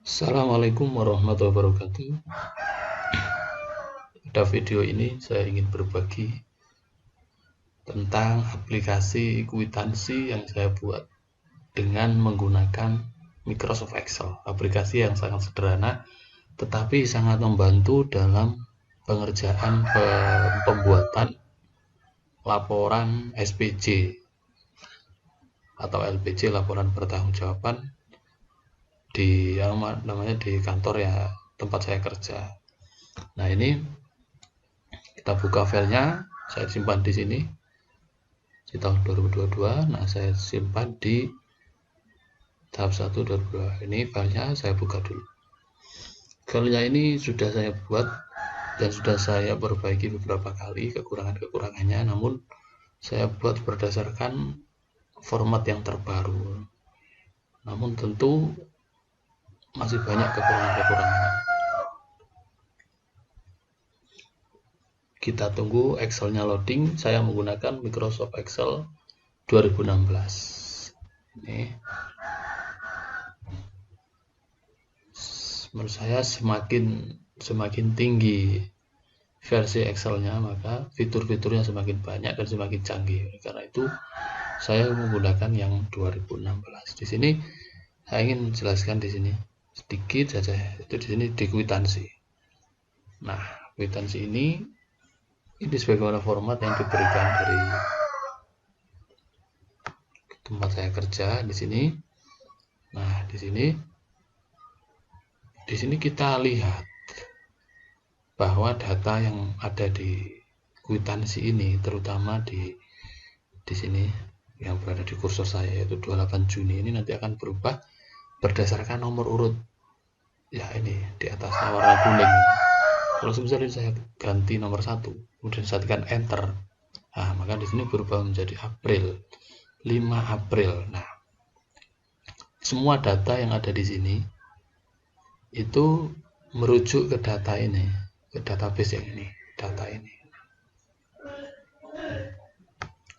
Assalamualaikum warahmatullahi wabarakatuh. Pada video ini saya ingin berbagi tentang aplikasi kwitansi yang saya buat dengan menggunakan Microsoft Excel. Aplikasi yang sangat sederhana tetapi sangat membantu dalam pengerjaan pembuatan laporan SPJ atau LPJ, laporan pertanggungjawaban di kantor ya, tempat saya kerja. Nah, ini kita buka filenya, saya simpan di sini di tahun 2022. Nah, saya simpan di tahap 1 2022. Ini filenya saya buka dulu. Filenya ini sudah saya buat dan sudah saya perbaiki beberapa kali kekurangannya, namun saya buat berdasarkan format yang terbaru. Namun tentu masih banyak kekurangan-kekurangan. Kita tunggu Excel-nya loading. Saya menggunakan Microsoft Excel 2016. Ini menurut saya semakin tinggi versi Excel-nya, maka fitur-fiturnya semakin banyak dan semakin canggih. Karena itu saya menggunakan yang 2016. Di sini saya ingin jelaskan di sini sedikit saja. Itu di sini di kwitansi. Nah, kwitansi ini sebagaimana format yang diberikan dari tempat saya kerja di sini. Nah, di sini kita lihat bahwa data yang ada di kwitansi ini, terutama di sini yang berada di kursor saya, yaitu 28 Juni ini nanti akan berubah berdasarkan nomor urut. Ya, ini di atas warna kuning. Kalau misalnya saya ganti nomor 1, kemudian saya tekan enter, nah maka di sini berubah menjadi April, 5 April. Nah, semua data yang ada di sini itu merujuk ke data ini, ke database yang ini, data ini.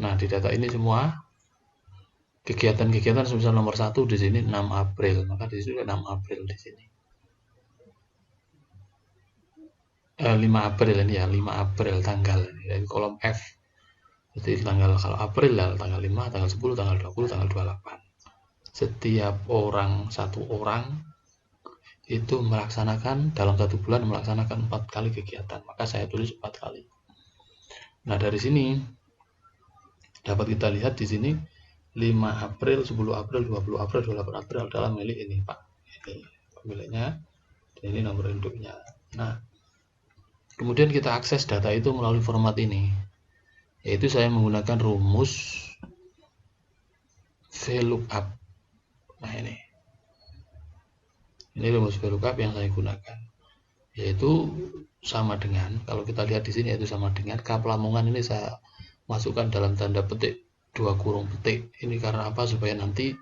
Nah, di data ini semua kegiatan-kegiatan misal nomor 1 di sini 6 April, maka di sini 6 April di sini. 5 April ini ya, 5 April tanggal dari kolom F. Jadi tanggal, kalau April ya tanggal 5, tanggal 10, tanggal 20, tanggal 28. Setiap orang, satu orang itu melaksanakan dalam satu bulan melaksanakan 4 kali kegiatan, maka saya tulis 4 kali. Nah, dari sini dapat kita lihat di sini 5 April, 10 April, 20 April, 28 April adalah milik ini Pak. Ini pemiliknya, dan ini nomor induknya. Nah, kemudian kita akses data itu melalui format ini, yaitu saya menggunakan rumus VLOOKUP. Nah, ini rumus VLOOKUP yang saya gunakan, yaitu sama dengan, kalau kita lihat di sini, yaitu sama dengan K Lamongan ini saya masukkan dalam tanda petik 2 kurung petik. Ini karena apa? Supaya nanti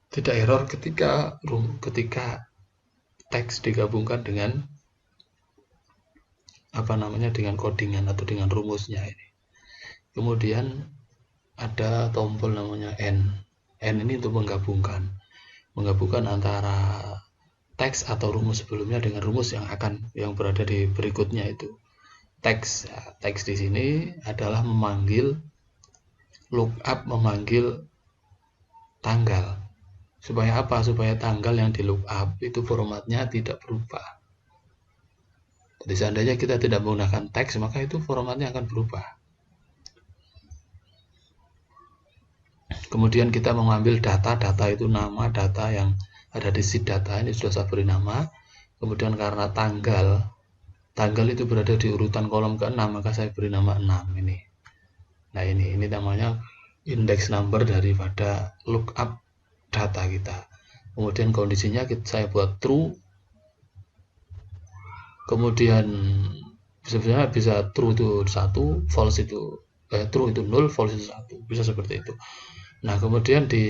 tidak error ketika teks digabungkan dengan dengan codingan atau dengan rumusnya ini. Kemudian ada tombol namanya N. N ini untuk menggabungkan antara teks atau rumus sebelumnya dengan rumus yang berada di berikutnya itu. Teks. Ya, teks di sini adalah memanggil lookup, memanggil tanggal. Supaya apa? Supaya tanggal yang di lookup itu formatnya tidak berubah. Jadi seandainya kita tidak menggunakan teks, maka itu formatnya akan berubah. Kemudian kita mengambil data itu nama data yang ada di sheet data, ini sudah saya beri nama. Kemudian karena tanggal itu berada di urutan kolom ke-6, maka saya beri nama 6 ini. Nah, ini namanya index number daripada lookup data kita. Kemudian kondisinya saya buat true. Kemudian sebenarnya bisa true itu 1, false itu true itu 0, false itu 1, bisa seperti itu. Nah, kemudian di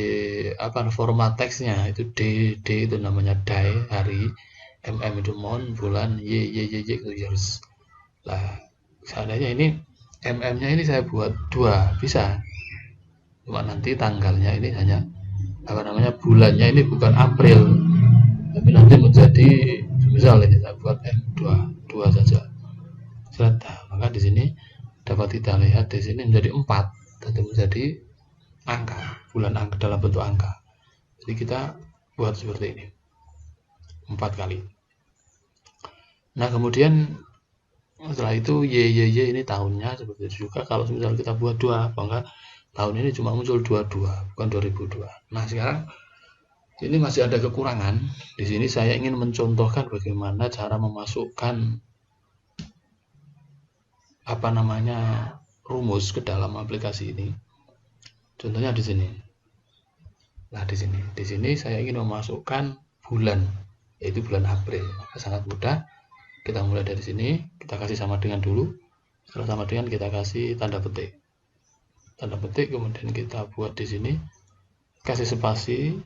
format teksnya itu D itu namanya day, hari, MM itu month, bulan, Y itu years. Nah, seandainya ini MM-nya ini saya buat 2, bisa. Cuma nanti tanggalnya ini hanya bulannya ini bukan April, tapi saya buat N2 saja. Maka di sini dapat kita lihat di sini menjadi 4, tentu menjadi angka, bulan angka dalam bentuk angka. Jadi kita buat seperti ini 4 kali. Nah kemudian setelah itu Y ini tahunnya seperti itu juga. Kalau misalnya kita buat 2, maka tahun ini cuma muncul 22, bukan 2002. Nah sekarang ini masih ada kekurangan. Di sini saya ingin mencontohkan bagaimana cara memasukkan rumus ke dalam aplikasi ini. Contohnya di sini. Nah, di sini saya ingin memasukkan bulan, yaitu bulan April. Maka sangat mudah. Kita mulai dari sini, kita kasih sama dengan dulu. Setelah sama dengan kita kasih tanda petik. Tanda petik kemudian kita buat di sini, kasih spasi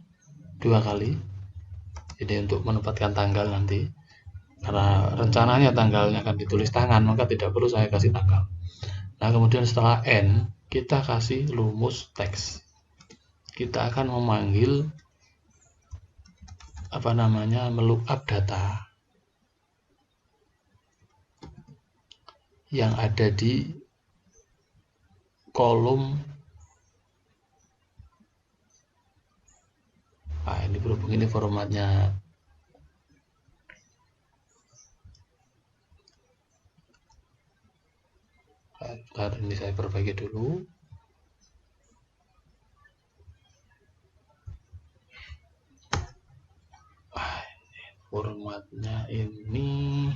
2 kali. Ini untuk menempatkan tanggal nanti. Karena rencananya tanggalnya akan ditulis tangan, maka tidak perlu saya kasih tanggal. Nah, kemudian setelah N, kita kasih rumus teks. Kita akan memanggil melookup data yang ada di kolom. Nah, ini berhubung ini formatnya ini saya perbaiki dulu. Formatnya ini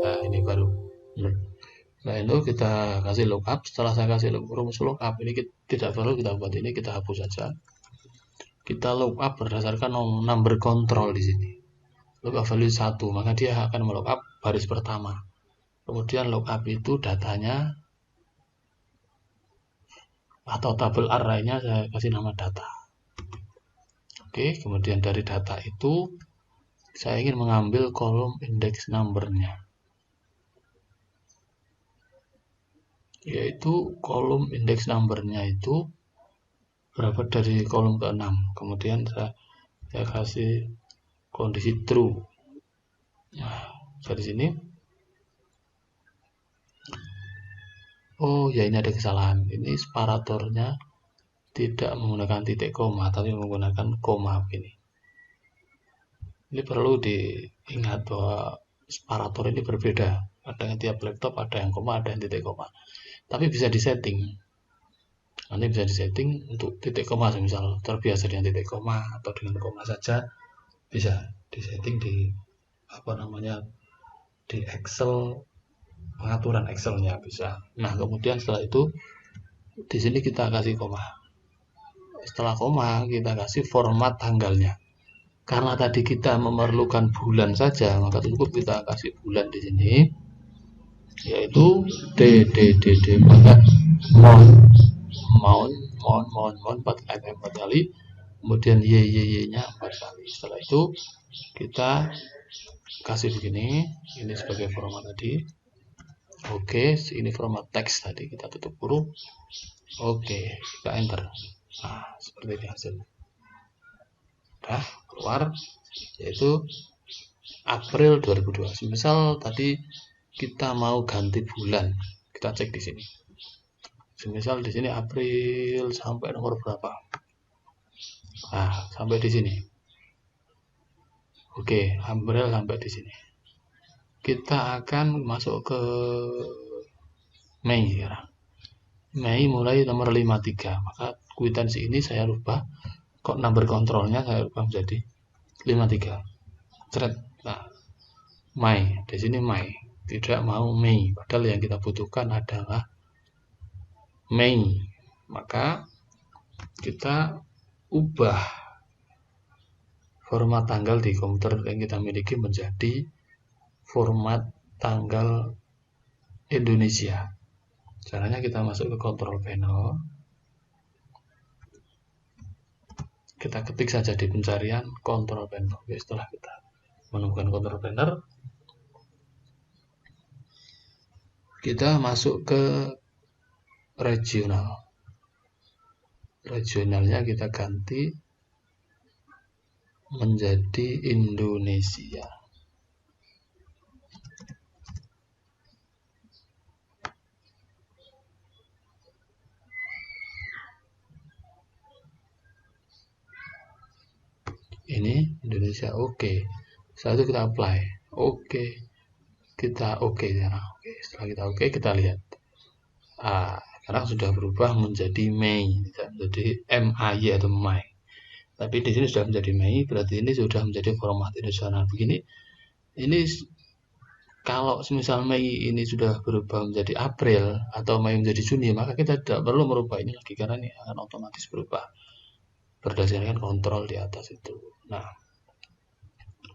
nah ini baru. Nah itu kita kasih lookup. Setelah saya kasih rumus lookup ini tidak perlu kita buat, ini kita hapus saja. Kita lookup berdasarkan number control di sini. Lookup value 1, maka dia akan melookup baris pertama. Kemudian lookup itu datanya atau tabel array-nya saya kasih nama data. Oke, kemudian dari data itu saya ingin mengambil kolom index number-nya, yaitu kolom index number-nya itu berapa dari kolom ke-6. Kemudian saya kasih kondisi true. Nah, dari sini ya ini ada kesalahan. Ini separatornya tidak menggunakan titik koma, tapi menggunakan koma ini. Ini perlu diingat bahwa separator ini berbeda. Ada yang tiap laptop, ada yang koma, ada yang titik koma. Tapi bisa disetting. Nanti bisa disetting untuk titik koma, misal terbiasa dengan titik koma atau dengan koma saja, bisa disetting di di Excel, pengaturan Excelnya bisa. Nah kemudian setelah itu di sini kita kasih koma. Setelah koma kita kasih format tanggalnya. Karena tadi kita memerlukan bulan saja, maka cukup kita kasih bulan di sini, yaitu DDDD, maka mount 4 kali, kemudian Y-nya 4 kali. Setelah itu kita kasih begini, ini sebagai format tadi. Oke, ini format teks tadi, kita tutup huruf. Oke, kita enter. Nah, seperti ini hasilnya. Udah keluar, yaitu April 2002. Misal tadi kita mau ganti bulan, kita cek di sini. Misal di sini April sampai nomor berapa? Nah, sampai di sini. Oke, April sampai di sini. Kita akan masuk ke Mei sekarang. Mei mulai nomor 53. Maka kwitansi ini saya rubah, kok number kontrolnya saya rubah menjadi 53. Nah, Mei, di sini Mei, tidak mau Mei, padahal yang kita butuhkan adalah Mei. Maka kita ubah format tanggal di komputer yang kita miliki menjadi format tanggal Indonesia. Caranya kita masuk ke control panel, kita ketik saja di pencarian control panel. Oke, setelah kita menemukan control panel, kita masuk ke regional. regionalnya kita ganti menjadi Indonesia. Ini Indonesia, oke. Setelah itu kita apply, oke. Kita oke ya, oke. Setelah kita oke, kita lihat. Sekarang sudah berubah menjadi Mei, jadi MAY atau May. Tapi di sini sudah menjadi Mei, berarti ini sudah menjadi format internasional. Begini, ini kalau misal Mei ini sudah berubah menjadi April atau Mei menjadi Juni, maka kita tidak perlu merubah ini lagi karena ini akan otomatis berubah berdasarkan kontrol di atas itu. Nah,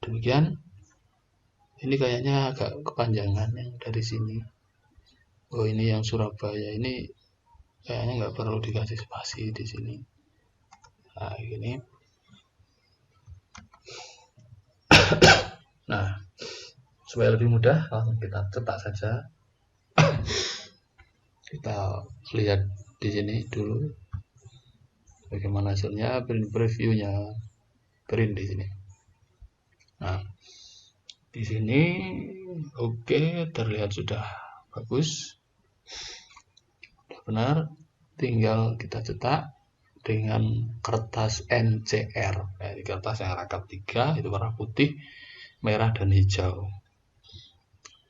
demikian. Ini kayaknya agak kepanjangan yang dari sini. Oh, ini yang Surabaya ini kayaknya nggak perlu dikasih spasi di sini. Nah, ini. Nah, supaya lebih mudah, langsung kita cetak saja. Kita lihat di sini dulu bagaimana hasilnya, print previewnya, print di sini. Nah, di sini oke, terlihat sudah bagus, sudah benar. Tinggal kita cetak dengan kertas NCR, di kertas yang rangkap 3 itu warna putih, merah dan hijau.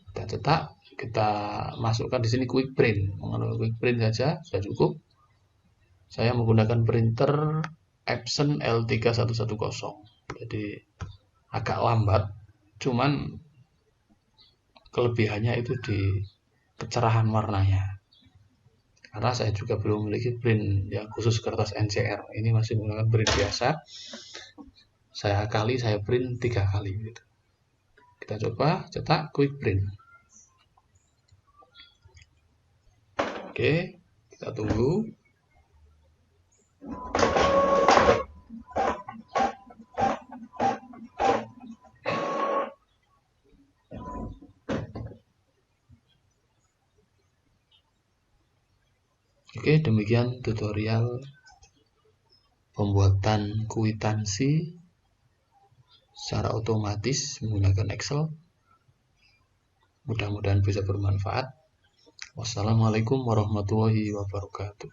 Kita cetak, kita masukkan di sini quick print. Menggunakan quick print saja sudah cukup. Saya menggunakan printer Epson L3110. Jadi agak lambat, cuman kelebihannya itu di kecerahan warnanya. Karena saya juga belum memiliki print yang khusus kertas NCR. Ini masih menggunakan print biasa. Saya print 3 kali gitu. Kita coba cetak quick print. Oke, kita tunggu. Oke, demikian tutorial pembuatan kwitansi secara otomatis menggunakan Excel. Mudah-mudahan bisa bermanfaat. Wassalamualaikum warahmatullahi wabarakatuh.